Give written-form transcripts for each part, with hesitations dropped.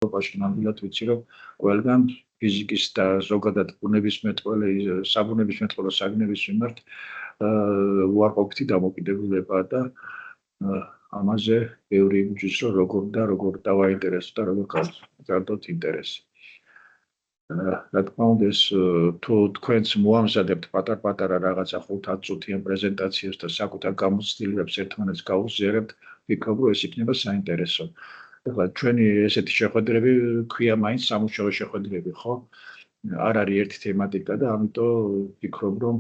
ევროპაში ნამდვილად ვიცი, რომ ყველგან ფიზიკის და ზოგადად ბუნებისმეტყველე, საბუნებისმეტყველო საგნების მიმართ უარყოფითი დამოკიდებულებაა და ამაზე ბევრი იმჯის, რომ როგორ დავაინტერესო და როგორ გავზარდოთ ინტერესი. რა თქმა უნდა, ეს თუ თქვენც მოამზადებთ პატარ-პატარა რაღაცა 5-10 წუთიან პრეზენტაციას და საკუთარ გამოცდილებებს ერთმანეთს გაუზიარებთ, ვფიქრობ, რომ ეს იქნება საინტერესო. ეხლა ჩვენი ესეთი შეხვედრები ქვია მაინც სამუშაო შეხვედრები, ხო? არ არის ერთი თემატიკა და ამიტომ ვფიქრობ, რომ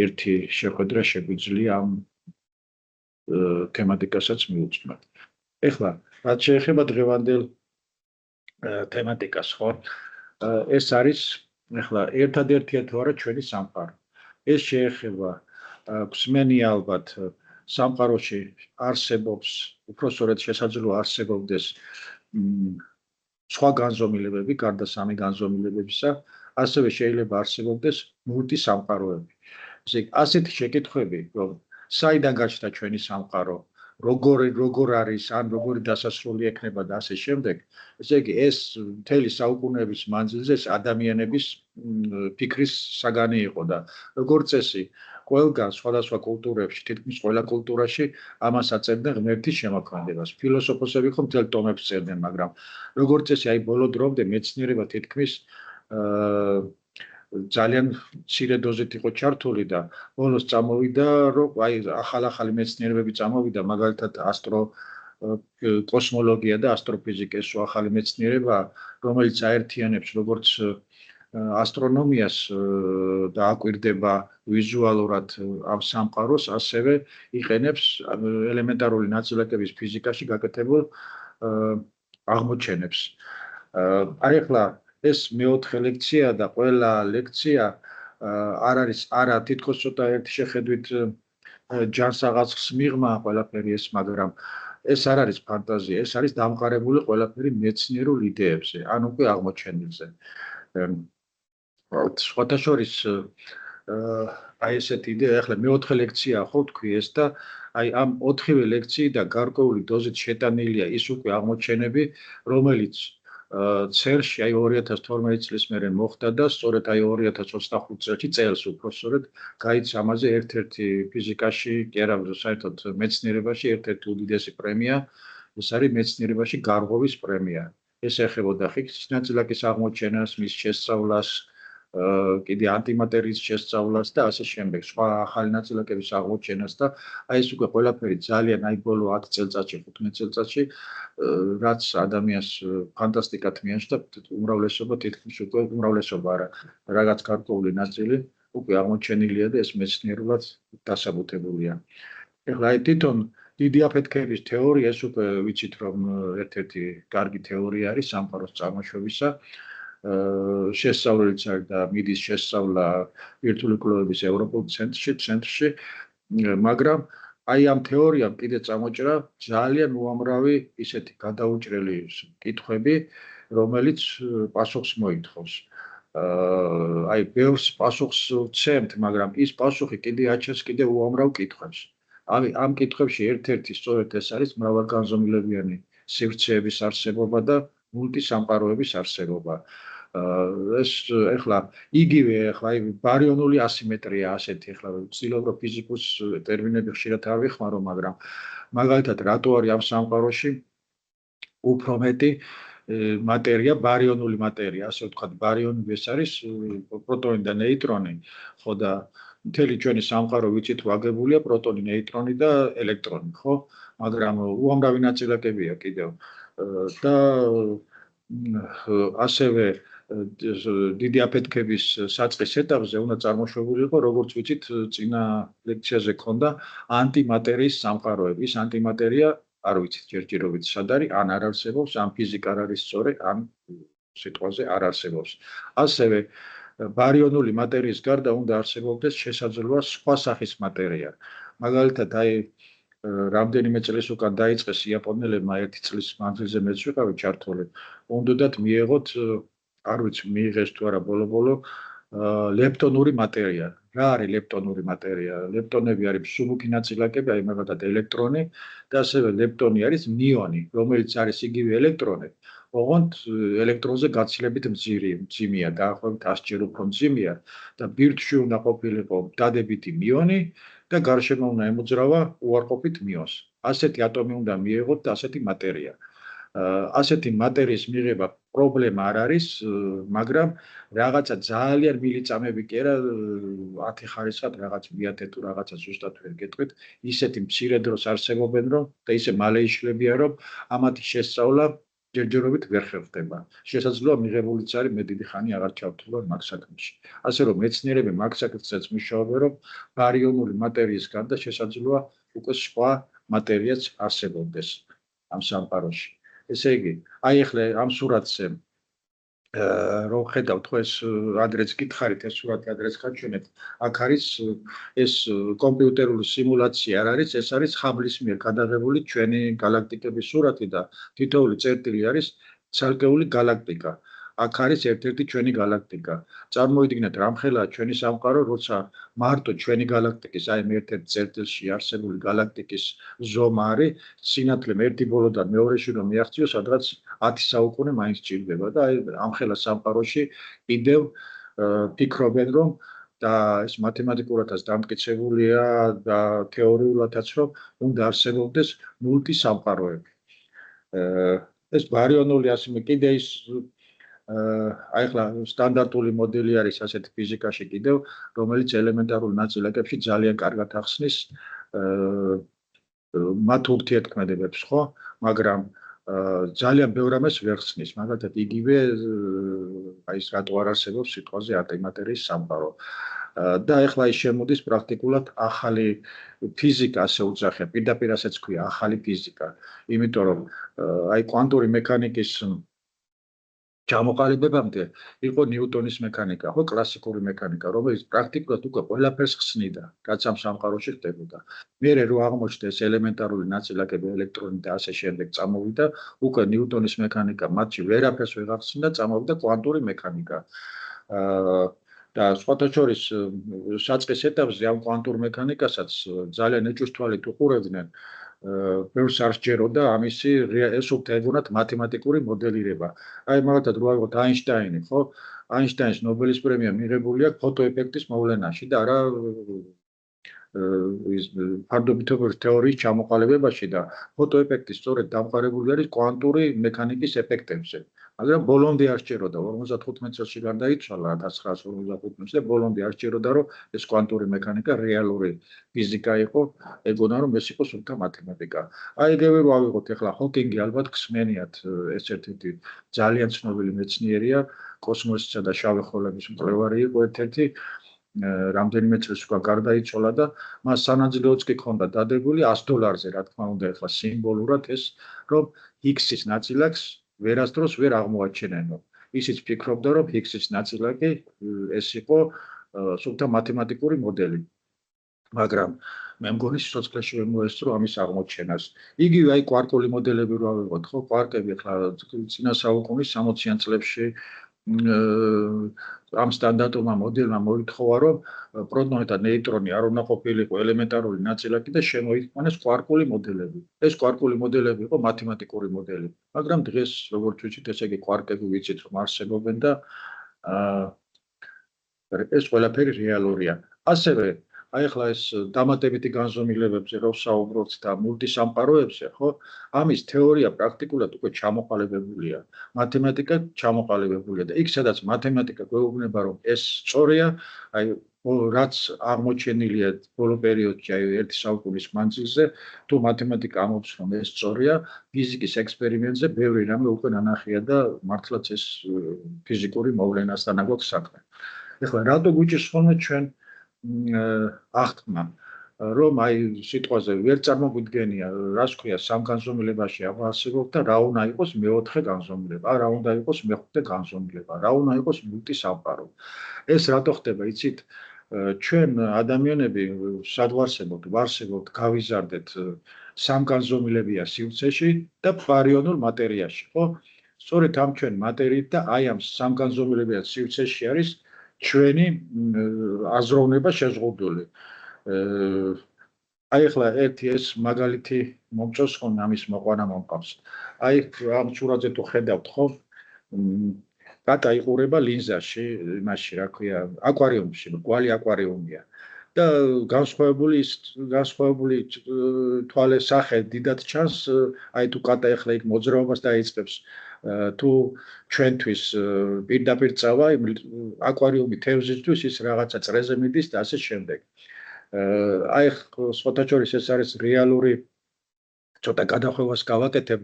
ერთი შეხვედრა შეგვიძლია ამ თემატიკასაც მიუძღვნათ. ეხლა რაც შეეხება დღევანდელ თემატიკას, ხო? ეს არის ეხლა ერთადერთია თუ არა ჩვენი სამყარო. ეს შეეხება გვსმენია ალბათ სამყაროში არსებობს, უпроსორად შესაძლოა არსებობდეს სხვა განზომილებები, გარდა სამი განზომილებებისა, ასევე შეიძლება არსებობდეს მულტისამყაროები. ესე იგი, ასეთი შეკითხვები, რომ საიდან გაჩნდა ჩვენი სამყარო, როგორ არის, ან როგორი დასასრული ექნება და ასე შემდეგ. ესე იგი, ეს მთელი საუკუნეების მანძილზე ადამიანების ფიქრის საგანი იყო და როგორც წესი, ყველგან სხვადასხვა კულტურებში, თითქმის ყველა კულტურაში ამას აწერდნენ ღმერთის შემოქმედებას. ფილოსოფოსები ხო მთელ ტომებს წერდნენ, მაგრამ როგორც წესი, აი ბოლო დრომდე მეცნიერება თითქმის ძალიან მცირე დოზით იყო ჩართული და ბოლოს წამოვიდა, რომ აი ახალი მეცნიერებები წამოვიდა, მაგალითად კოსმოლოგია და ასტროფიზიკა ეს ახალი მეცნიერება, რომელიც აერთიანებს როგორც ასტრონომიას და აკვირდება ვიზუალურად ამ სამყაროს, ასევე იყენებს ელემენტარული ნაწილაკების ფიზიკაში გაკეთებულ აღმოჩენებს. აი ახლა ეს მეოთხე ლექცია და ყველა ლექცია არ არის არა თითქოს ცოტა ერთი შეხედვით ჯანს აღაცხს მიღმა ყველაფერი ეს, მაგრამ ეს არ არის ფანტაზია, ეს არის დამყარებული ყველაფერი მეცნიერულ იდეებზე, ან უკვე აღმოჩენილზე. სხვათა შორის აი ესეთი იდეა, ახლა მეოთხე ლექციაა ხო თქვი ეს და აი ამ 4-ვე ლექციიდან გარკვეული დოზით შეტანილია ის უკვე აღმოჩენები, რომელიც CERN-ში აი 2012 წლის მერე მოხდა და სწორედ აი 2025 წელს უпроსორად გაიცა ამაზე ერთ-ერთი ფიზიკაში, კი არა, საერთოდ მეცნიერებაში ერთ-ერთი უდიდესი პრემია, ეს არის მეცნიერებაში გარღვევის პრემია. ეს ეხებოდა ხილის ნაწილაკის აღმოჩენას, მის შესწავლას, კიდე ანტიმატერიის შესწავლას და ასე შემდეგ, სხვა ახალი ნაწილაკების აღმოჩენას და აი ეს უკვე ყველაფერი ძალიან აი ბოლო 10 წელწადში, 15 წელწადში, რაც ადამიანს ფანტასტიკად მიაჩნდა, უმრავლესობა თითქმის უკვე უმრავლესობა არა, რაღაც გარკვეული ნაწილი უკვე აღმოჩენილია და ეს მეცნიერულად დასაბუთებულია. ეხლა აი თვითონ დიდი აფეთქების თეორია, ეს უკვე ვიცით, რომ ერთ-ერთი კარგი თეორია არის სამყაროს წარმოშობისა. შესწავლილიც არის და მიდის შესწავლა ბირთვული კვლევების ევროპულ ცენტრში, მაგრამ აი ამ თეორიამ კიდე წამოჭრა ძალიან უამრავი ისეთი გადაუჭრელი კითხვები, რომელიც პასუხს მოითხოვს. აი ბევრს პასუხს ვცემთ, მაგრამ ის პასუხი კიდე აჩენს კიდე უამრავ კითხვებს. ამ კითხვებში ერთ-ერთი სწორედ ეს არის მრავალგანზომილებიანი სივრცეების არსებობა და მულტისამყაროების არსებობა. ეს ეხლა იგივე ეხლა აი ბარიონული ასიმეტრია ასეთი ეხლა ვცდილობ რომ ფიზიკოს ტერმინები ხშირად არ ვიხმარო, მაგრამ მაგალითად რატო არის ამ სამყაროში უფრო მეტი მატერია, ბარიონული მატერია, ასე ვთქვათ, ბარიონი ეს არის პროტონი და ნეიტრონი, ხო და მთელი ჩვენი სამყარო ვიცით ვაგებულია პროტონი, ნეიტრონი და ელექტრონი, ხო? მაგრამ უამრავი ნაწილაკებია კიდევ და ასევე დიდი აფეთქების საწყის ეტაპზე უნდა წარმოშობილიყო, როგორც ვიცით, წინა ლექციაზე ქონდა ანტიმატერიის სამყაროები. ის ანტიმატერია არ ვიცით ჯერჯერობით სად არის, ან არ არსებობს, ან ფიზიკა არ არის სწორი, ან სიტყვაზე არ არსებობს. ასევე ბარიონული მატერიის გარდა უნდა არსებობდეს შესაძლოა სხვა სახის მატერია. მაგალითად, აი რამდენიმე წლის უკან დაიწყეს იაპონელებმა 1 წლის მანძილზე მეც ვიყავი ჩართული. უნდათ მიიღოთ, არ ვიცი, მიიღეს თუ არა ბოლო-ბოლო ლეპტონური მატერია. რა არის ლეპტონური მატერია? ლეპტონები არის მსუბუქი ნაწილაკები, აი მაგალითად ელექტრონი და ასევე ლეპტონი არის ნიონი, რომელიც არის იგივე ელექტრონი, ოღონდ ელექტრონზე გაცილებით მძიმეა, დაახლოებით 100 ჯერ უფრო მძიმეა და ბირთვში უნდა ყოფილიყო დადებითი მიონი და გარშემო უნდა ემოძრავა უარყოფით მიონს. ასეთი ატომი უნდა მიიღოთ და ასეთი მატერია. ასეთი მატერიის მიღება პრობლემა არ არის, მაგრამ რაღაცა ძალიან მილიწამები კი არა 10 ხარისხად რაღაც მიათე თუ რაღაცა ზუსტად ვერ გეტყვით, ისეთი მცირე დროს არსებობენ, რომ და ისე მალე იშლებიან, რომ ამათი შესწავლა ჯერჯერობით ვერ ხერხდება. შესაძლოა მიღებულიც არის მე დიდი ხანი აღარ ჩავთვლილ მაგ საქმეში. ასე რომ მეცნიერები მაგ საკითხზეც მუშაობენ, რომ ბარიონული მატერიის გარდა შესაძლოა უკვე სხვა მატერიაც არსებობდეს ამ სამყაროში. ესე იგი, აი ახლა ამ სურათზე რომ ხედავთ ხო ეს ადრეც გითხარით, ეს სურათი ადრეც გაჩვენეთ, აქ არის ეს კომპიუტერული სიმულაცია არ არის, ეს არის ჰაბლის მიერ გადაღებული ჩვენი galaktikების სურათი და თითოეული წერტილი არის ცალკეული galaktika. აქ არის ერთ-ერთი ჩვენი galaktika. წარმოიდგინეთ, რამხელაა ჩვენი სამყარო, როცა მარტო ჩვენი galaktikis, აი ერთ-ერთ წერტილში არსებული galaktikis ზომა არის, სინათლე ერთი ბოლოდან მეორეში რომ მიაღწიო, სადღაც 10 საუკუნე მაინც ჭირდება და აი ამხელა სამყაროში კიდევ ფიქრობენ რომ და ეს მათემატიკურადაც დამტკიცებულია და თეორიულადაც რომ უნდა არსებობდეს ნულტი სამყაროები. ეს ბარიონული ასიმე კიდე ის აი ახლა სტანდარტული მოდელი არის ასეთ ფიზიკაში კიდევ, რომელიც ელემენტარულ ნაწილაკებში ძალიან კარგად ახსნის მათ ურთიერთქმედებებს, ხო? მაგრამ ძალიან ბევრ ამას ვერ ხსნის, მაგალითად იგივე აი ეს რატო არ არსებობს სიტყვაზე ანტიმატერიის სამყარო. და ახლა ის შემოდის პრაქტიკულად ახალი ფიზიკა, ასე უძახიან, პირდაპირ ასეც ქვია, ახალი ფიზიკა. იმიტომ რომ აი კვანტური მექანიკის ჩამოყალიბებამდე იყო ნიუტონის მექანიკა, ხო, კლასიკური მექანიკა, რომელიც პრაქტიკულად უკვე ყველაფერს ხსნიდა, რაც ამ სამყაროში ხდებოდა. მერე რო აღმოჩნდა ეს ელემენტარული ნაწილაკები, ელექტრონი და ასე შემდეგ წამოვიდა, უკვე ნიუტონის მექანიკა მათში ვერაფერს ვერ ახსნიდა, წამოვიდა კვანტური მექანიკა. და სხვათა შორის საწყის ეტაპზე ამ კვანტურ მექანიკასაც ძალიან ეჭვს თვალით უყურებდნენ. ბევრს არ სჯეროდა ამისი ეს უკვე ეგონათ მათემატიკური მოდელირება. აი მაგალითად რო ავიღოთ აინშტაინი, ხო? აინშტაინს ნობელის პრემია მიღებული აქვს ფოტოეფექტის მოვლენაში და არა ის ფარდობითობის თეორიის ჩამოყალიბებაში და ფოტოეფექტი სწორედ დამყარებული არის კვანტური მექანიკის ეფექტებზე. მაგრამ ბოლომდე არ სჯეროდა 55 წელს გარდაიცვალა 1955 და ბოლომდე არ სჯეროდა რომ ეს კვანტური მექანიკა რეალური ფიზიკა იყო, ეგონა რომ ეს იყო სულთა მათემატიკა. აი ეგევე რო ავიღოთ ახლა ჰოკინგი ალბათ ხსმენიათ ეს ერთ-ერთი ძალიან ცნობილი მეცნიერია, კოსმოსისა და შავი ხვრელების მკვლევარი იყო ერთ-ერთი რამდენიმე წელს უკვე გარდაიცვალა და მას სანაძლეოც კი ჰქონდა დადებული $100-ზე, რა თქმა უნდა, ახლა სიმბოლურად ეს რომ ჰიგსის ნაწილაკს ვერასდროს ვერ აღმოაჩენენო. ისიც ფიქრობდა, რომ ჰიგსის ნაწილაკი ეს იყო სულთა მათემატიკური მოდელი. მაგრამ მე მგონი სიცოცხლეში ვერ მოესწრო ამის აღმოჩენას. იგივე აი კვარკული მოდელები რო ავიღოთ, ხო, კვარკები ახლა წინა საუკუნის 60-იან წლებში ამ სტანდარტულმა მოდელმა მოითხოვა, რომ პროტონი და ნეიტრონი არ უნდა ყოფილიყო ელემენტარული ნაწილაკი და შემოიქმნეს კვარკული მოდელები. ეს კვარკული მოდელები იყო მათემატიკური მოდელი. მაგრამ დღეს როგორც ვიცით, ესე იგი კვარკები ვიცით რომ არსებობენ და ეს ყველაფერი რეალურია. ასევე აი ახლა ეს დამატებითი განზომილებებზე რო ვსაუბრობთ და მულტისამყაროებზე, ხო? ამის თეორია პრაქტიკულად უკვე ჩამოყალიბებულია. მათემატიკა ჩამოყალიბებულია და იქ სადაც მათემატიკა გვეუბნება რომ ეს სწორია, აი რაც აღმოჩენილია ბოლო პერიოდში, აი ერთი საუკუნის მანძილზე, თუ მათემატიკა ამბობს რომ ეს სწორია, ფიზიკის ექსპერიმენტზე ბევრი რამე უკვე ნანახია და მართლაც ეს ფიზიკური მოვლენასთან აგვაქვს საქმე. ეხლა რატო გვიჭირს ხოლმე ჩვენ აღთქმა რომ აი სიტყვაზე ვერ წარმოგვიდგენია რას ქვია სამ განზომილებაში აღარსებობ და რა უნდა იყოს მეოთხე განზომილება, რა უნდა იყოს მეხუთე განზომილება, რა უნდა იყოს მულტისამყარო. ეს რატო ხდება, იცით? ჩვენ ადამიანები სად ვარსებობთ, გავიზარდეთ სამ განზომილებია სივრცეში და ბარიონულ მატერიაში, ხო? სწორედ ამ ჩვენ მატერიით და აი ამ სამ განზომილებიან სივრცეში არის ჩვენი აზროვნება შეზღუდული. აი ახლა ერთი ეს მაგალითი მომწონს ხომ ამის მოყვანა მომყავს. აი ამ სურათზე თუ ხედავთ ხო? კატა იყურება ლინზაში, იმაში რა ქვია, აკვარიუმში, მრგვალი აკვარიუმია. და განსხვავებული თვალის სახე დიდად ჩანს, აი თუ კატა ახლა იქ მოძრაობას დაიწყებს, თუ ჩვენთვის პირდაპირ წავა იმ აკვარიუმი თევზისთვის ის რაღაცა წრეზე მიდის და ასე შემდეგ. აი სხვათა შორის ეს არის რეალური ცოტა გადახვევას გავაკეთებ.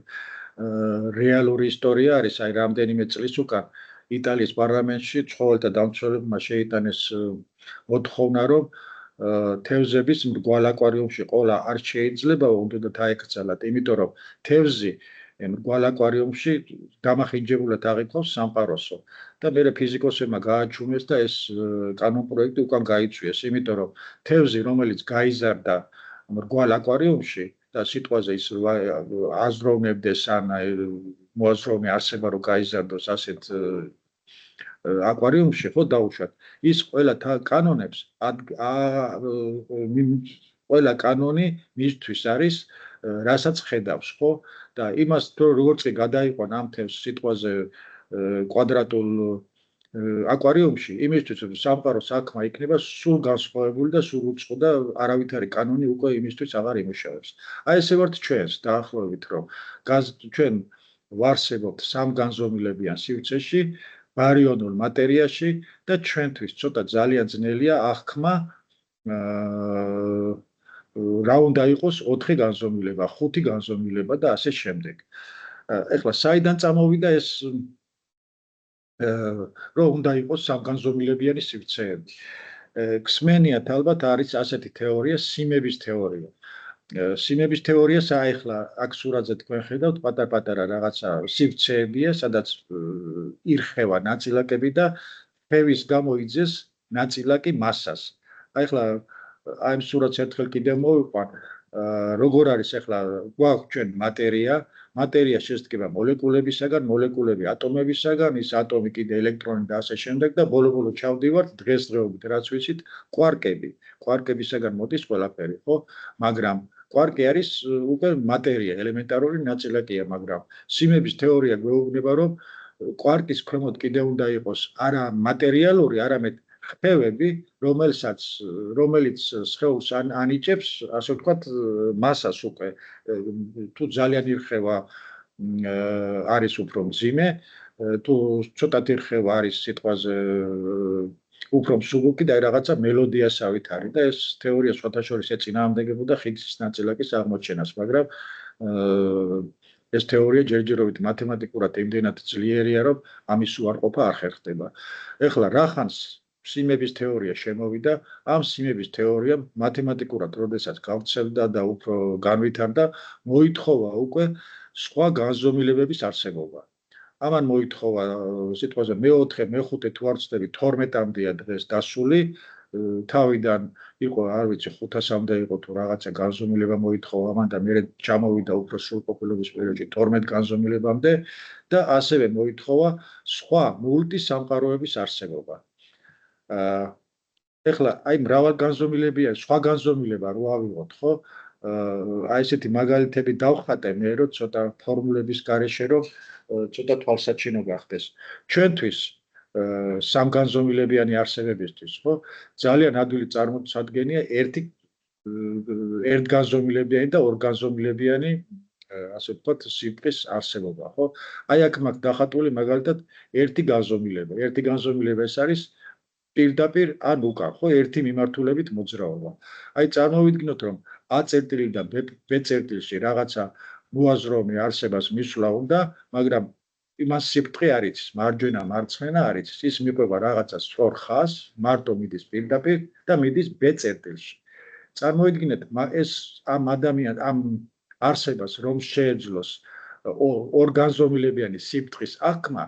რეალური ისტორია არის, აი რამდენიმე წლის უკან იტალიის პარლამენტში ცხოველთა დამცველებმა შეიტანეს მოთხოვნა, რომ თევზების მრგვალ აკვარიუმში ყოლა არ შეიძლება უნდა დაეკრძალათ, იმიტომ რომ თევზი მრგვალ აკვარიუმში გამახინჯებულად აღიქვავს სამყაროსო. და მე ფიზიკოსებმა გააჩვენეს და ეს კანონპროექტი უკან გაიწვიეს, იმიტომ რომ თევზი, რომელიც გაიზარდა მრგვალ აკვარიუმში და სიტყვაზე ის აზროვნებდეს ან მოაზროვნე არსება რომ გაიზარდოს ასეთ აკვარიუმში ხო დაუშვათ ის ყველა კანონებს ყველა კანონი მისთვის არის რასაც ხედავს ხო და იმას თუ როგორც კი გადაიყვან ამ თევზს სიტყვაზე კვადრატულ აკვარიუმში იმისთვის რომ სამყარო საქმე იქნება სულ განსხვავებული და სულ უცხო და არავითარი კანონი უკვე იმისთვის აღარ იმუშავებს. აი ესე ვართ ჩვენს დაახლოებით რომ ჩვენ ვარსებობთ სამგანზომილებიან სივრცეში ბარიონულ მატერიაში და ჩვენთვის ცოტა ძალიან ძნელია აღქმა რა უნდა იყოს 4 განზომილება, 5 განზომილება და ასე შემდეგ. ეხლა საიდან წამოვიდა ეს რომ უნდა იყოს სამგანზომილებიანი სივრცეები. გსმენიათ ალბათ არის ასეთი თეორია, სიმების თეორია. სიმების თეორიას ახლა აქ სურათზე თქვენ ხედავთ პატარ-პატარა რაღაცა სივრცეებია, სადაც ირხევა ნაწილაკები და ხევის გამო იძეს ნაწილაკი მასას. ახლა აი ამ სურათს ერთხელ კიდევ მოვიყვან, როგორ არის ახლა გვაქვს ჩვენ მატერია შედგება მოლეკულებისაგან, მოლეკულები ატომებისაგან, ის ატომი კიდე ელექტრონი და ასე შემდეგ და ბოლო-ბოლო ჩავდივართ დღესდღეობით რაც ვიცით, კვარკებისაგან მოდის ყველაფერი, ხო? მაგრამ კვარკი არის უკვე მატერია, ელემენტარული ნაწილაკია, მაგრამ სიმების თეორია გვეუბნება, რომ კვარკის ქვემოთ კიდე უნდა იყოს არა მატერიალური, არამედ ხმევები, რომელიც სხეულს ანიჭებს, ასე ვთქვათ, მასას უკვე თუ ძალიან ირხევა არის უფრო მძიმე, თუ ცოტა ირხევა არის სიტყვაზე უფრო მსუბუქი და რაღაცა მელოდიასავით არის და ეს თეორია სხვათა შორის ეწინააღმდეგებოდა ხიდისის ნაწილაკის აღმოჩენას, მაგრამ ეს თეორია ჯერჯერობით მათემატიკურად იმდენად ძლიერია, რომ ამის უარყოფა არ ხერხდება. ეხლა რახანს სიმების თეორია შემოვიდა, ამ სიმების თეორიამ მათემატიკურად როდესაც გავრცელდა და უფრო განვითარდა, მოითხოვა უკვე სხვა განზომილებების არსებობა. ამან მოითხოვა სიტყვაზე მე-4, მე-5 თუ არ ვცდები 12-მდეა დღეს დასული, თავიდან იყო, არ ვიცი, 500-მდე იყო თუ რაღაცა განზომილება მოითხოვა ამან და მე ჩამოვიდა უფრო სრულყოფილობის პერიოდში 12 განზომილებამდე და ასევე მოითხოვა სხვა მულტისამყაროების არსებობა. ეხლა აი მრავალგანზომილებიან, სხვა განზომილება რო ავიღოთ, ხო? აი ესეთი მაგალითები დავხატე მე რომ ცოტა ფორმულების გარეშე რომ ცოტა თვალსაჩინო გახდეს. ჩვენთვის სამგანზომილებიანი არსებებისთვის, ხო? ძალიან ადვილი წარმოდგენია ერთგანზომილებიანი და ორგანზომილებიანი ასე ვთქვათ, სიბრტყის არსებობა, ხო? აი აქ მაქვს დახატული მაგალითად ერთი განზომილება. ერთი განზომილება ეს არის პირდაპირ ან უკან, ხო, ერთი მიმართულებით მოძრაობა. აი წარმოვიდგინოთ, რომ A წერტილიდან B წერტილში რაღაცა მოაზროვნე არსებას მისვლა უნდა, მაგრამ იმას სიბრტყე არ იცის, მარჯვენა, მარცხენა არ იცის. ის მიყვება რაღაცა სწორ ხაზს, მარტო მიდის პირდაპირ და მიდის B წერტილში. წარმოიდგინეთ, ეს ამ არსებას რომ შეეძლოს ორგანზომილებიანი სიბრტყის აღქმა,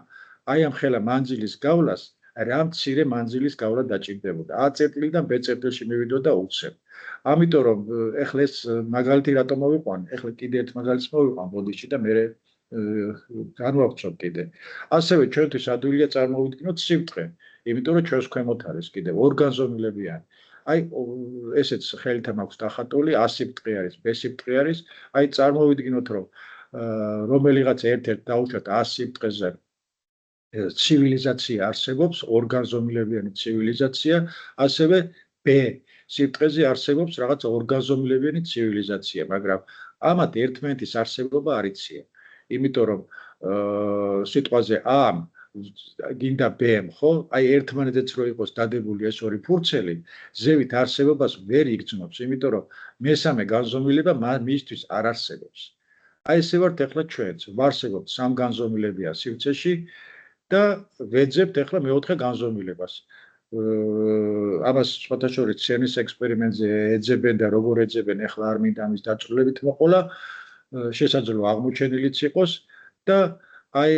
აი ამ ხელა მანძილის გავლას რა მცირე მანძილის გავლა დაჭირდებოდა. A წერტილიდან B წერტილში მივიდოდა უცებ. ამიტომ რომ ეხლა ეს მაგალითი რატომ მოვიყვანე? ეხლა კიდე ერთ მაგალითს მოვიყვან ბოდიში და მე განვავრცობ კიდე. ასევე ჩვენთვის ადვილია წარმოვიდგინოთ სიბრტყე, იმიტომ რომ ჩვენს ქვემოთ არის კიდე ორგანზომილებიანი. აი ესეც ხელითა მაქვს დახატული 100 ტყე არის, B ტყე არის. აი წარმოვიდგინოთ რომ რომელიღაც ერთ-ერთ დაუშვათ 100 ტყეზე ცივილიზაცია არსებობს, ორგანზომილებიანი ცივილიზაცია, ასევე B სიტყვაზე არსებობს რაღაც ორგანზომილებიანი ცივილიზაცია, მაგრამ ამათ ერთმანეთის არსებობა არ იციან. იმიტომ რომ სიტყვაზე A გინდა B-მ, ხო? აი ერთმანეთზეც რო იყოს დადებული ეს ორი ფურცელი, ზევით არსებობას ვერ იგრძნობს, იმიტომ რომ მესამე განზომილება მისთვის არ არსებობს. აი ესე ვართ ახლა ჩვენც, ვარსებობთ სამგანზომილებიან სივრცეში და ვეძებთ ახლა მეოთხე განზომილებას. ამას სხვათა შორის CERN-ის ექსპერიმენტზე ეძებენ და როგორ ეძებენ, ახლა არ მინდა ამის დაწვრილებით მოყოლა, შესაძლოა აღმოჩენილიც იყოს და აი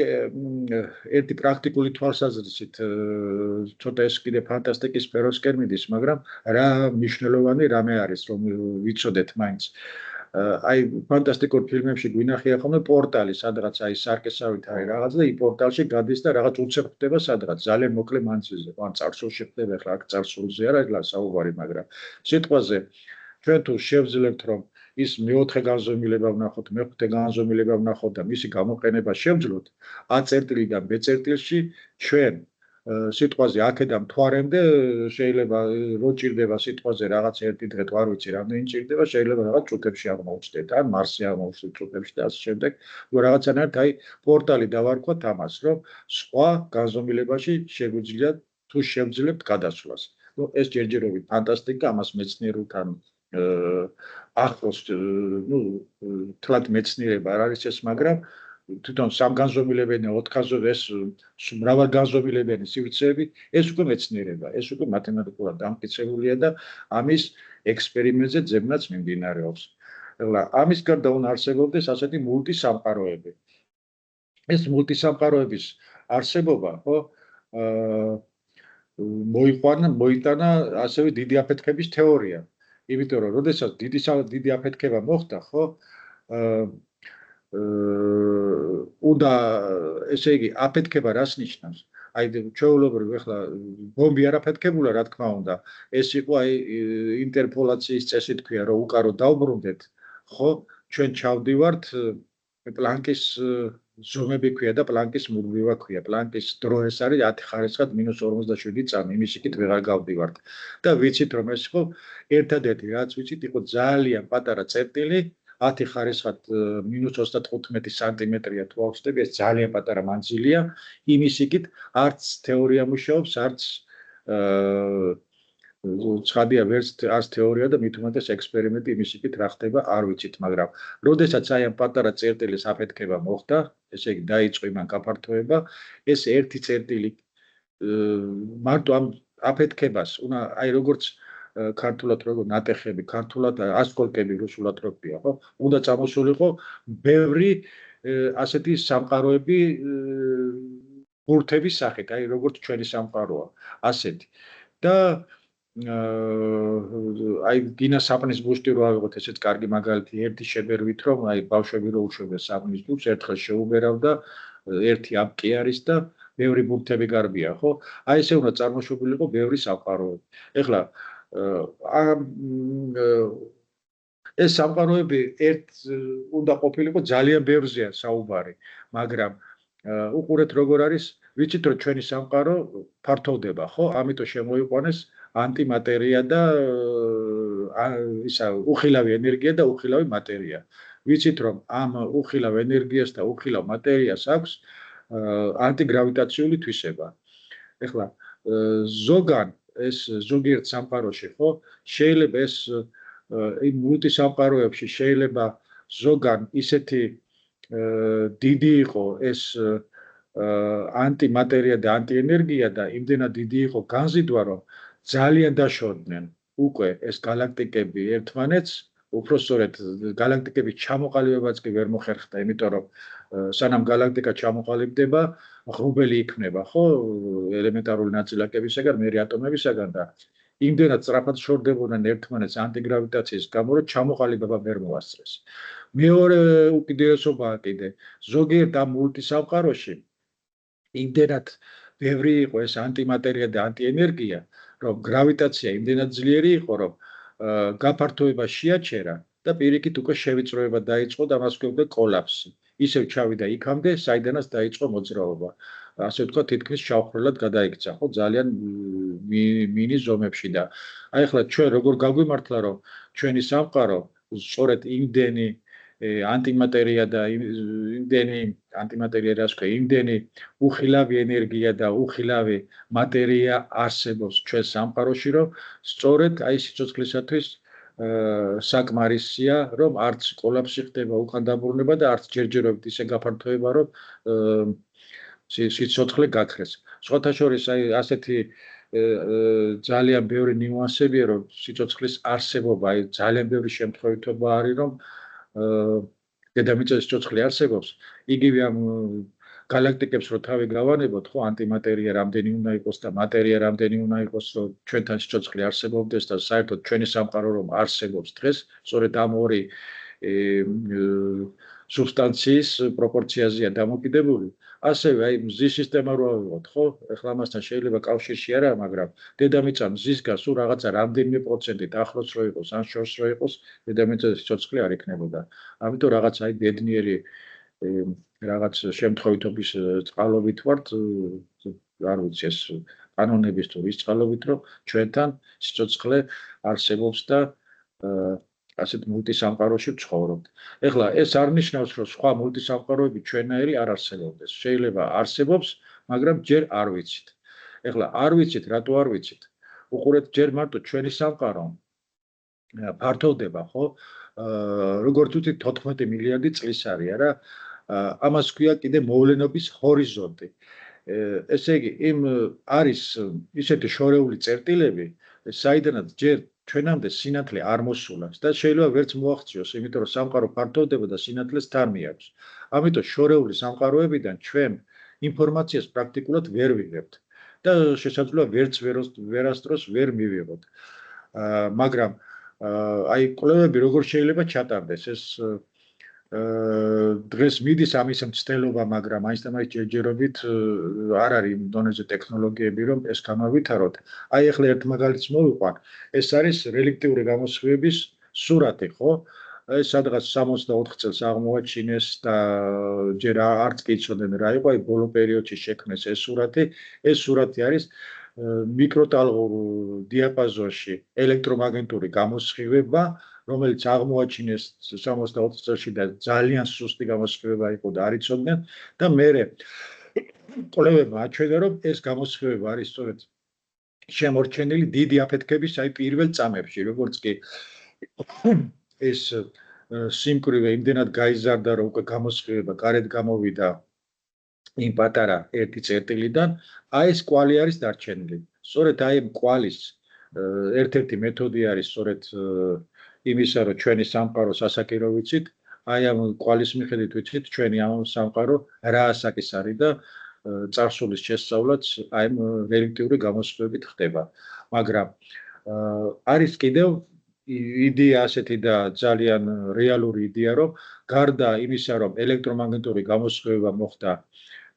ერთი პრაქტიკული თვალსაზრისით ცოტა ეს კიდე ფანტასტიკის სფეროსკენ მიდის, მაგრამ რა მნიშვნელოვანი რამე არის რომ ვიცოდეთ მაინც. აი ფანტასტიკურ ფილმებში გვინახია ხოლმე პორტალი, სადღაც აი სარკესავით არის რაღაც და იმ პორტალში გადის და რაღაც უცებ ხდება სადღაც ძალიან მოკლე მანძილზე. ან წარსულში ხდება, ახლა აქ წარსულზე არ არის საუბარი, მაგრამ სიტყვაზე ჩვენ თუ შევძლებთ რომ ის მეოთხე განზომილება ვნახოთ, მეხუთე განზომილება ვნახოთ და მისი გამოყენება შევძლოთ, A წერტილიდან B წერტილში ჩვენ სიტყვაზე აქედან მთვარემდე შეიძლება რო ჭირდება სიტყვაზე რაღაც ერთი დღე თუ არ ვიცი რამდენი ჭირდება, შეიძლება რაღაც წუთებში აღმოუჩნდეთ, ან მარსზე აღმოუჩნდეთ წუთებში და ასე შემდეგ. რაღაცანაირად აი პორტალი დავარქვათ ამას, რომ სხვა განზომილებაში შეგვიძლია თუ შევძლებთ გადასვლას. ნუ ეს ჯერჯერობით ფანტასტიკა, ამას მეცნიერულთან ახლოს ნუ თლად მეცნიერება არ არის ეს, მაგრამ თვითონ სამგანზომილებიანი, ოთხგანზომილებიანი, ეს მრავალგანზომილებიანი სივრცეები, ეს უკვე მეცნიერება, ეს უკვე მათემატიკურად დამტკიცებულია და ამის ექსპერიმენტზე ძებნაც მიმდინარეობს. ახლა ამის გარდა უნდა არსებობდეს ასეთი მულტისამყაროები. ეს მულტისამყაროების არსებობა, ხო, მოიტანა ასევე დიდი აფეთქების თეორია. იმიტომ რომ როდესაც დიდი აფეთქება მოხდა, ხო, უნდა ესე იგი აფეთქება რას ნიშნავს? აი ჩვეულებრივ ახლა ბომბი არ აფეთქებულა, რა თქმა უნდა. ეს იყო აი ინტერპოლაციის წესი თქვია, რომ უკარო დავბრუნდეთ, ხო? ჩვენ ჩავდივართ პლანკის ზომები ქვია და პლანკის მუდმივა ქვია. პლანკის დრო ეს არის 10 ხარისხად -47 წამი, იმის იქით ვეღარ გავდივართ. და ვიცით რომ ეს იყო ერთადერთი რაც ვიცით იყო ძალიან პატარა წერტილი 10 ხარისხად -35 სანტიმეტრია თუ ავხსნები, ეს ძალიან პატარა მანძილია, იმის იქით არც თეორია მუშაობს, არც ცხადია ვერც არც თეორია და მით უმეტეს ექსპერიმენტი იმის იქით რა ხდება არ ვიცით, მაგრამ როდესაც აი ამ პატარა წერტილის აფეთქება მოხდა, ესე იგი დაიწყო იმან გაფართოება, ეს ერთი წერტილი მარტო ამ აფეთქებას უნდა აი როგორც ქართულად როგორ ნატეხები, ქართულად ასკოლკები რუსულად როქვია, ხო? უნდა წამოსულიყო ბევრი ასეთი სამყაროები ბურთების სახით, აი როგორც ჩვენი სამყაროა, ასეთი. და აი დინა საპნის ბუშტი რო ავიღოთ, ესეც კარგი მაგალითი, ერთი შებერვით რომ აი ბავშვები რო უშვებდა საპნის ბუშტს, ერთხელ შეუბერავდა, ერთი აპკი არის და ბევრი ბურთები გარბია, ხო? აი ესე უნდა წარმოშობილიყო ბევრი სამყაროები. ეხლა ეს სამყაროები უნდა ყოფილიყო ძალიან ბევრზეა საუბარი, მაგრამ უყურეთ როგორ არის, ვიცით რომ ჩვენი სამყარო ფართოვდება, ხო? ამიტომ შემოიყვანეს ანტიმატერია და ისა უხილავი ენერგია და უხილავი მატერია. ვიცით რომ ამ უხილავ ენერგიას და უხილავ მატერიას აქვს ანტიგრავიტაციული თვისება. ეხლა ზოგან ეს ზოგიერთ სამყაროში, ხო, შეიძლება ეს იმ მულტისამყაროებში შეიძლება ზოგან ისეთი დიდი იყო ეს ანტიმატერია და ანტიენერგია და იმდენად დიდი იყო განზიდვა, რომ ძალიან დაშორდნენ უკვე ეს galaktikები ერთმანეთს, უფრო სწორედ galaktikების ჩამოყალიბებაც კი ვერ მოხერხდა, იმიტომ რომ სანამ galaktika ჩამოყალიბდება, ღრუბელი იქნება, ხო, ელემენტარული ნაწილაკებისაგან, მერე ატომებისაგან და იმდენად სწრაფად შორდებოდნენ ერთმანეთს ანტიგრავიტაციის გამო, რომ ჩამოყალიბება ვერ მოასწრეს. მეორე უკიდურესობაა კიდე, ზოგიერთ ამ მულტისამყაროში იმდენად ბევრი იყო ეს ანტიმატერია და ანტიენერგია, რომ გრავიტაცია იმდენად ძლიერი იყო, რომ გაფართოება შეაჩერა და პირიქით უკვე შევიწროება დაიწყო და მას გვხვდა კოლაფსი. ისევ ჩავიდა იქამდე, საიდანაც დაიწყო მოძრაობა. ასე ვთქვათ, თითქმის შავხრელად გადაიქცა, ხო, ძალიან მინის ზომებში და აი ახლა ჩვენ როგორ გაგვიმართლა, რომ ჩვენი სამყარო სწორედ იმდენი ანტიმატერია და იმდენი ანტიმატერია რას ქვია, იმდენი უხილავი ენერგია და უხილავი მატერია არსებობს ჩვენ სამყაროში, რომ სწორედ აი სიცოცხლისათვის საკმარისია, რომ არც კოლაფსი ხდება, უკან დაბრუნება და არც ჯერჯერობით ისე გაფართოება, რომ სიცოცხლე გაქრეს. სხვათა შორის აი ასეთი ძალიან ბევრი ნიუანსებია, რომ სიცოცხლის არსებობა, აი ძალიან ბევრი შემთხვევითობა არის, რომ დედამიწაზე სიცოცხლე არსებობს. იგივე ამ galaktikებს რო თავი გავანებოთ, ხო, ანტიმატერია რამდენი უნდა იყოს და მატერია რამდენი უნდა იყოს, რომ ჩვენთან სიცოცხლე არსებობდეს და საერთოდ ჩვენი სამყარო რომ არსებობს დღეს, სწორედ ამ ორი სუბსტანციის პროპორციაზეა დამოკიდებული. ასევე აი მზის სისტემა რო ავიღოთ, ხო? ეხლა ამასთან შეიძლება კავშირში არა, მაგრამ დედამიწა მზისგან სულ რაღაცა რამდენიმე პროცენტით ახლოს რო იყოს, ან შორს რო იყოს, დედამიწაზე სიცოცხლე არ იქნებოდა. ამიტომ რაღაც აი ბედნიერი რაღაც შემთხვევითობის წყალობით ვართ, არ ვიცი ეს კანონების თუ რის წყალობით, რომ ჩვენთან სიცოცხლე არსებობს და ასეთ მულტისამყაროში ვცხოვრობთ. ეხლა ეს არ ნიშნავს, რომ სხვა მულტისამყაროები ჩვენაირი არ არსებობდეს. შეიძლება არსებობს, მაგრამ ჯერ არ ვიცით. ეხლა არ ვიცით, რატო არ ვიცით? უყურეთ, ჯერ მარტო ჩვენი სამყარო ფართოვდება, ხო? როგორც ვთქვით, 14 მილიარდი წლის არის, არა? ამას ქვია კიდე მოვლენობის ჰორიზონტი. ესე იგი, იმ არის ისეთი შორეული წერტილები, საიდანაც ჯერ ჩვენამდე სინათლე არ მოსულას და შეიძლება ვერც მოაღწიოს, იმიტომ რომ სამყარო ფართოვდება და სინათლეს თან მიაქვს. ამიტომ შორეული სამყაროებიდან ჩვენ ინფორმაციას პრაქტიკულად ვერ ვიღებთ და შესაძლოა ვერც ვერასდროს ვერ მივიღოთ. მაგრამ აი კვლევები როგორ შეიძლება ჩატარდეს ეს დღეს მიდის ამის მცდელობა, მაგრამ მაინც და მაინც ჯერჯერობით არ არის იმ დონეზე ტექნოლოგიები, რომ ეს გამავითაროთ. აი ახლა ერთ მაგალითს მოვიყვან. ეს არის რელიქტიური გამოსხივების სურათი, ხო? ეს სადღაც 64 წელს აღმოაჩინეს და ჯერ არც კი იცოდნენ რა იყო, აი ბოლო პერიოდში შექმნეს ეს სურათი. ეს სურათი არის მიკროტალღურ დიაპაზონში ელექტრომაგნიტური გამოსხივება, რომელიც აღმოაჩინეს 64 წელში და ძალიან სუსტი გამოსხივება იყო და არ იცოდნენ და მერე კვლევებმა აჩვენა, რომ ეს გამოსხივება არის სწორედ შემორჩენილი დიდი აფეთქების აი პირველ წამებში, როგორც კი ეს სიმკვრივე იმდენად გაიზარდა, რომ უკვე გამოსხივება გარეთ გამოვიდა იმ პატარა ერთი წერტილიდან, აი ეს კვალი არის დარჩენილი. სწორედ აი ამ კვალის ერთ-ერთი მეთოდი არის სწორედ იმისა, რომ ჩვენი სამყარო სასაკირო ვიცით, აი ამ კვალის მიხედვით ვიცით, ჩვენი ამ სამყარო რა ასაკის არის და წარსულის შესწავლაც აი ამ რელიქტიური გამოსხივებით ხდება. მაგრამ არის კიდევ იდეა ასეთი და ძალიან რეალური იდეა, რომ გარდა იმისა, რომ ელექტრომაგნიტური გამოსხივება მოხდა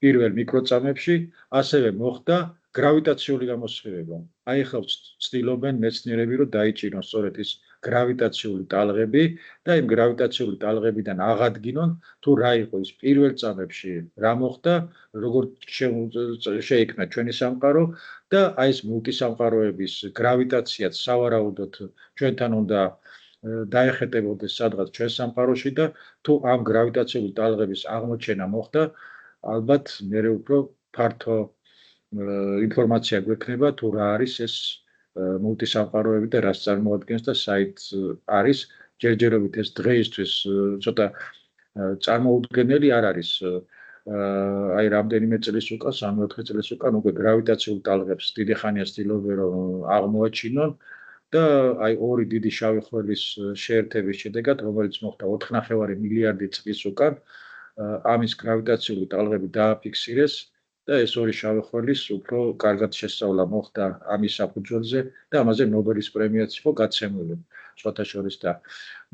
პირველ მიკროწამებში, ასევე მოხდა გრავიტაციული გამოსხივება. აი ახლა ცდილობენ მეცნიერები, რომ დაიჭირონ სწორედ ის გრავიტაციული ტალღები და იმ გრავიტაციული ტალღებიდან აღადგინონ, თუ რა იყო ის პირველ წამებში, რა მოხდა, როგორ შეიქმნა ჩვენი სამყარო და აი ეს მულტისამყაროების გრავიტაციაც სავარაუდოდ ჩვენთან უნდა დაეხეტებოდეს სადღაც ჩვენ სამყაროში და თუ ამ გრავიტაციული ტალღების აღმოჩენა მოხდა, ალბათ მერე უფრო ფართო ინფორმაცია გვექნება, თუ რა არის ეს მულტისამყაროები და რას წარმოადგენს და საით არის. ჯერჯერობით ეს დღეისთვის ცოტა წარმოუდგენელი არ არის. აი რამდენიმე წლის უკან, 3-4 წლის უკან უკვე გრავიტაციულ ტალღებს დიდი ხანია ცდილობენ რომ აღმოაჩინონ და აი ორი დიდი შავი ხვრელის შეერთების შედეგად, რომელიც მოხდა 4,5 მილიარდი წლის უკან, ამის გრავიტაციული ტალღები დააფიქსირეს და ეს ორი შავი ხვრელის უფრო კარგად შესწავლა მოხდა ამის საფუძველზე და ამაზე ნობელის პრემიაც იყო გაცემული სხვათა შორის და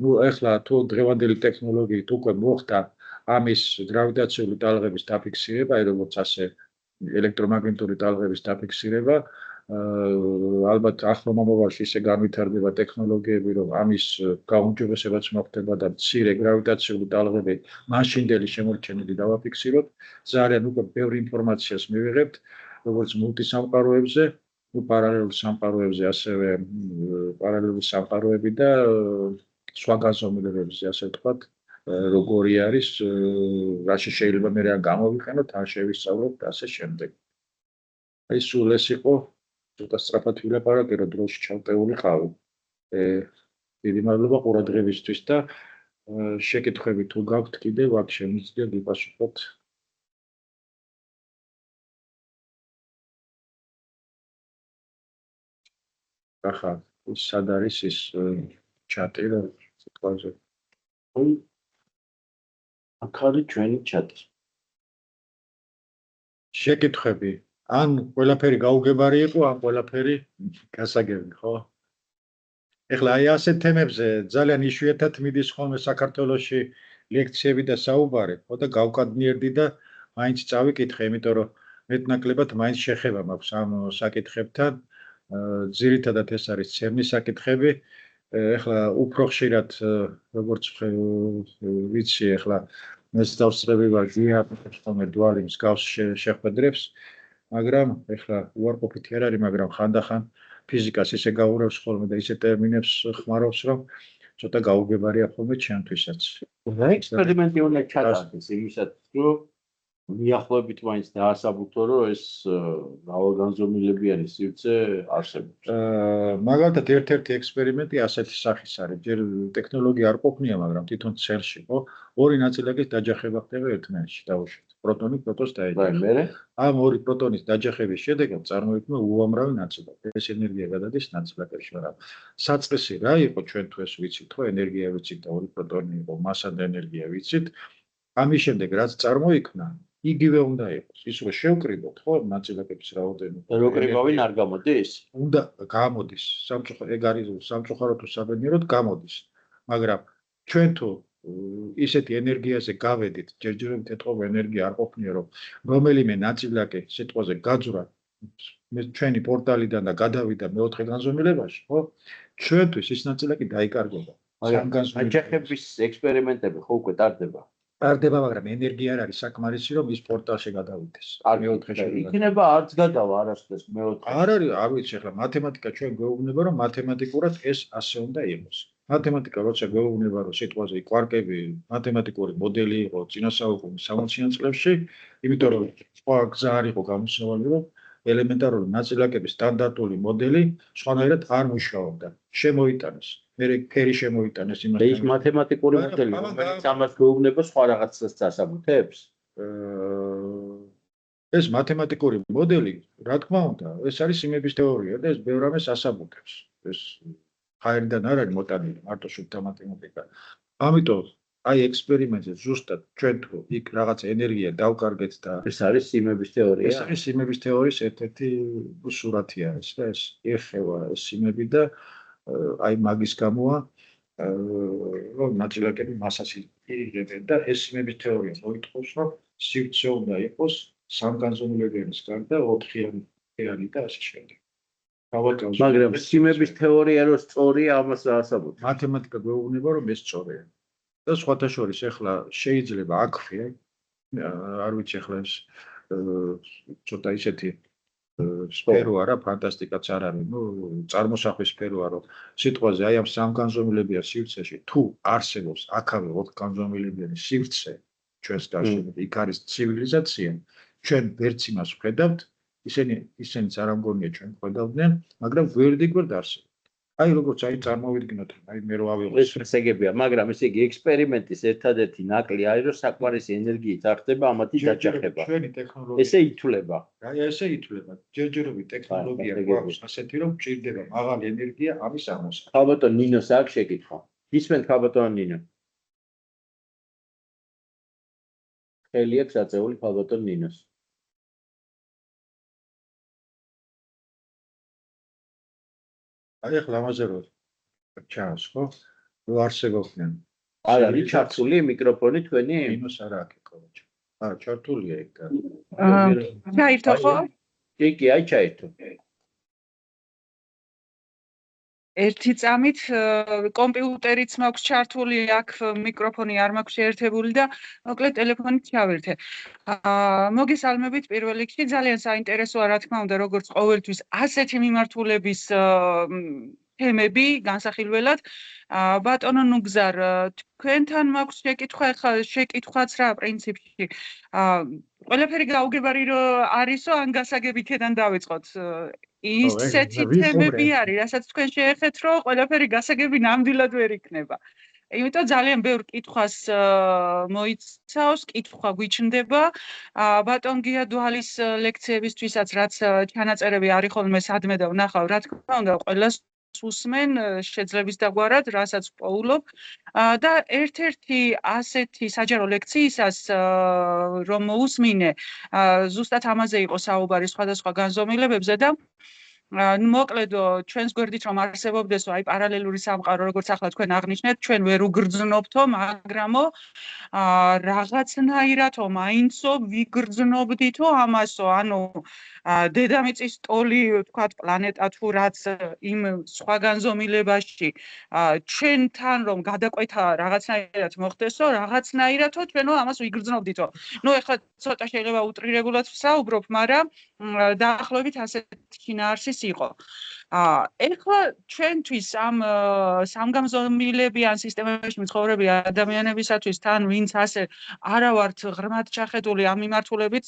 ნუ ეხლა თუ დღევანდელი ტექნოლოგიით უკვე მოხდა ამის გრავიტაციული ტალღების დაფიქსირება, აი როგორც ასე ელექტრომაგნიტური ტალღების დაფიქსირება, ალბათ ახლო მომავალში ისე განვითარდება ტექნოლოგიები, რომ ამის გაუმჯობესებაც მოხდება და მცირე გრავიტაციული ტალღები მაშინდელი შემორჩენილი დავაფიქსიროთ. ძალიან უკვე ბევრი ინფორმაციას მივიღებთ, როგორც მულტისამყაროებზე, პარალელურ სამყაროებზე, ასევე პარალელური სამყაროები და სხვა განზომილებებზე, ასე ვთქვათ, როგორი არის, რაში შეიძლება მე რა გამოვიყენოთ, ან შევისწავლოთ და ასე შემდეგ. აი სულ ეს იყო ცოტა სწრაფად ვილაპარაკე, რომ დროში ჩავტეულიყავი. დიდი მადლობა ყურადღებისთვის და შეკითხვები თუ გაქვთ კიდევ, აქ შემიძლია გიპასუხოთ. ახლა სად არის ის ჩატი რა სიტყვაზე? აქ არის ჩვენი ჩატი. შეკითხვები. ან ყველაფერი გაუგებარი იყო, ან ყველაფერი გასაგები, ხო? ეხლა აი ასეთ თემებზე ძალიან იშვიათად მიდის ხოლმე საქართველოში ლექციები და საუბარი, ხო და გავკადნიერდი და მაინც წავიკითხე, იმიტომ რომ მეტნაკლებად მაინც შეხება მაქვს ამ საკითხებთან. ძირითადად ეს არის ცერნის საკითხები. ეხლა უფრო ხშირად როგორც ვიცი, ეხლა მესწავლები ვარ გიაპონიაში ხოლმე დვალი მსგავს შეხვედრებს, მაგრამ ეხლა უარყოფითი არ არის, მაგრამ ხანდახან ფიზიკას ისე გაურევს ხოლმე და ისე ტერმინებს ხმარობს, რომ ცოტა გაუგებარია ხოლმე ჩემთვისაც. რა ექსპერიმენტი უნდა ჩატარდეს იმისათვის, რომ მიახლოებით მაინც დაასაბუთო, რომ ეს მრავალგანზომილებიანი სივრცე არსებობს. მაგალითად, ერთ-ერთი ექსპერიმენტი ასეთი სახის არის. ჯერ ტექნოლოგია არ ყოფნია, მაგრამ თვითონ ცელში, ხო, ორი ნაწილაკის დაჯახება ხდება ერთმანეთში, დაუშვათ. პროტონი პროტონს დაეჯახება. ამ ორი პროტონის დაჯახების შედეგად წარმოიქმნა უამრავი ნაწილაკი. ეს ენერგია გადადის ნაწილაკებში, მაგრამ საწყისი რა იყო, ჩვენ თუ ეს ვიცით, ხო, ენერგია ვიცით და ორი პროტონი იყო, მასა და ენერგია ვიცით. ამის შემდეგ რაც წარმოიქმნა, იგივე უნდა იყოს. ის რომ შევკრიბოთ, ხო, ნაწილაკების რაოდენობა. რო კრიბავინ არ გამოდის? უნდა გამოდის. ეგ არის სამწუხაროდ თუ საბედნიეროდ გამოდის. მაგრამ ჩვენ თუ ისეთი ენერგიაზე გავედით, ჯერჯერობით ეთყობა ენერგია არ ყოფნია, რომ რომელიმე ნაწილაკი სიტყვაზე გაძვრა ჩვენი პორტალიდან და გადავიდა მეოთხე განზომილებაში, ხო? ჩვენთვის ის ნაწილაკი დაიკარგება. აჯახების ექსპერიმენტები ხო უკვე ტარდება? ტარდება, მაგრამ ენერგია არ არის საკმარისი, რომ ის პორტალში გადავიდეს. მეოთხეში იქნება არც გადავა არასდროს მეოთხე. არ არის, არ ვიცი, ახლა მათემატიკა ჩვენ გვეუბნება, რომ მათემატიკურად ეს ასე უნდა იყოს. მათემატიკა როცა გვეუბნება, რომ სიტყვაზე კვარკები მათემატიკური მოდელი იყო წინა საუკუნის 60-იან წლებში, იმიტომ რომ სხვა გზა არ იყო გამოსავალი, რომ ელემენტარული ნაწილაკების სტანდარტული მოდელი სხვანაირად არ მუშაობდა. შემოიტანეს. მე ფერი შემოიტანეს იმას. ის მათემატიკური მოდელი, რომელიც ამას გვეუბნება სხვა რაღაცას დასაბუთებს? ეს მათემატიკური მოდელი, რა თქმა უნდა, ეს არის სიმების თეორია და ეს ბევრ რამეს ასაბუთებს. ეს ხაერიდან არ არის მოტანილი, მარტო შუბთა მათემატიკა. ამიტომ აი ექსპერიმენტზე ზუსტად ჩვენ თუ იქ რაღაც ენერგია დავკარგეთ და ეს არის სიმების თეორია? ეს არის სიმების თეორიის ერთ-ერთი სურათი არის და ეს ეხება სიმები და აი მაგის გამოა რომ ნაწილაკები მასას იღებენ და ეს სიმების თეორია მოითხოვს, რომ სივრცე უნდა იყოს სამგანზომილებიანის გარდა 4-იანი და ასე შემდეგ. მაგრამ სიმების თეორია რო სწორია, ამას რა ასაბუთებს? მათემატიკა გვეუბნება, რომ ეს სწორია. და სხვათა შორის ახლა შეიძლება აქვე, არ ვიცი ახლა ეს ცოტა ისეთი სფერო არა, ფანტასტიკაც არ არის, წარმოსახვის სფეროა, რომ სიტყვაზე აი ამ სამგანზომილებიან სივრცეში თუ არსებობს აქავე 4 განზომილებიანი სივრცე ჩვენს გარშემო, იქ არის ცივილიზაცია, ჩვენ ვერც იმას ვხედავთ, ისინიც არ ამგონია ჩვენ ვხედავდნენ, მაგრამ გვერდიგვერდ არსებობს. აი როგორც აი წარმოვიდგინოთ, აი მე რო ავიღო ეს ეგებია, მაგრამ ესე იგი ექსპერიმენტის ერთადერთი ნაკლი არის, რომ საკმარისი ენერგიით არ ხდება ამათი დაჯახება. ჩვენი ტექნოლოგია ესე ითვლება. აი ესე ითვლება. ჯერჯერობით ტექნოლოგია გვაქვს ასეთი, რომ ჭირდება მაღალი ენერგია ამის აღმოსაყრად. ხალბატონ ნინოს აქვს შეკითხვა. ისმენთ ხალბატონ ნინო. ხელი აქვს აწეული ხალბატონ ნინოს. აი ახლა ამაზე რო ჩანს, ხო? რო არსებობდნენ. არ არის ჩართული მიკროფონი თქვენი? ნინოს არა აქ კოვაჩი. ჩართულია იქ და. ჩაირთო ხო? კი, აი ჩაირთო. ერთი წამით კომპიუტერიც მაქვს ჩართული, აქ მიკროფონი არ მაქვს შეერთებული და მოკლედ ტელეფონით ჩავერთე. მოგესალმებით პირველ რიგში, ძალიან საინტერესოა რა თქმა უნდა, როგორც ყოველთვის ასეთი მიმართულების თემები განსახილველად. ბატონო ნუგზარ, თქვენთან მაქვს შეკითხვაც რა პრინციპში. ყველაფერი გაუგებარი არისო, ან გასაგები ქედან დავიწყოთ. ისეთი თემები არის, რასაც თქვენ შეეხეთ, რომ ყველაფერი გასაგები ნამდვილად ვერ იქნება. იმიტომ ძალიან ბევრ კითხვას მოიცავს, კითხვა გვიჩნდება. ბატონ გია დვალის ლექციებისთვისაც, რაც ჩანაწერები არის ხოლმე სადმე და ვნახავ, რა თქმა უნდა, ყველას უსმენ შეძლების დაგვარად, რასაც პოულობ. და ერთ-ერთი ასეთი საჯარო ლექციისას, რომ მოусმინე, ზუსტად ამაზე იყო საუბარი სხვადასხვა განზომილებებზე და მოკლედ ჩვენს გვერდით რომ არსებობდესო აი პარალელური სამყარო, როგორც ახლა თქვენ აღნიშნეთ, ჩვენ ვერ უგრძნობთო, მაგრამო რაღაცნაირადო მაინცო ვიგრძნობდითო ამასო, ანუ დედამიწის ტოლი, ვთქვათ, პლანეტა თუ რაც იმ სხვა განზომილებაში ჩვენთან რომ გადაკვეთა რაღაცნაირად მოხდესო, რაღაცნაირადო ჩვენო ამას ვიგრძნობდითო. ნუ ეხლა ცოტა შეიძლება უტრირებულად ვსაუბრობ, მაგრამ დაახლოებით ასეთი შინაარსის იყო. ეხლა ჩვენთვის ამ სამგანზომილებიან სისტემაში მცხოვრები ადამიანებისათვის თან ვინც ასე არა ვართ ღრმად ჩახედული ამ მიმართულებით,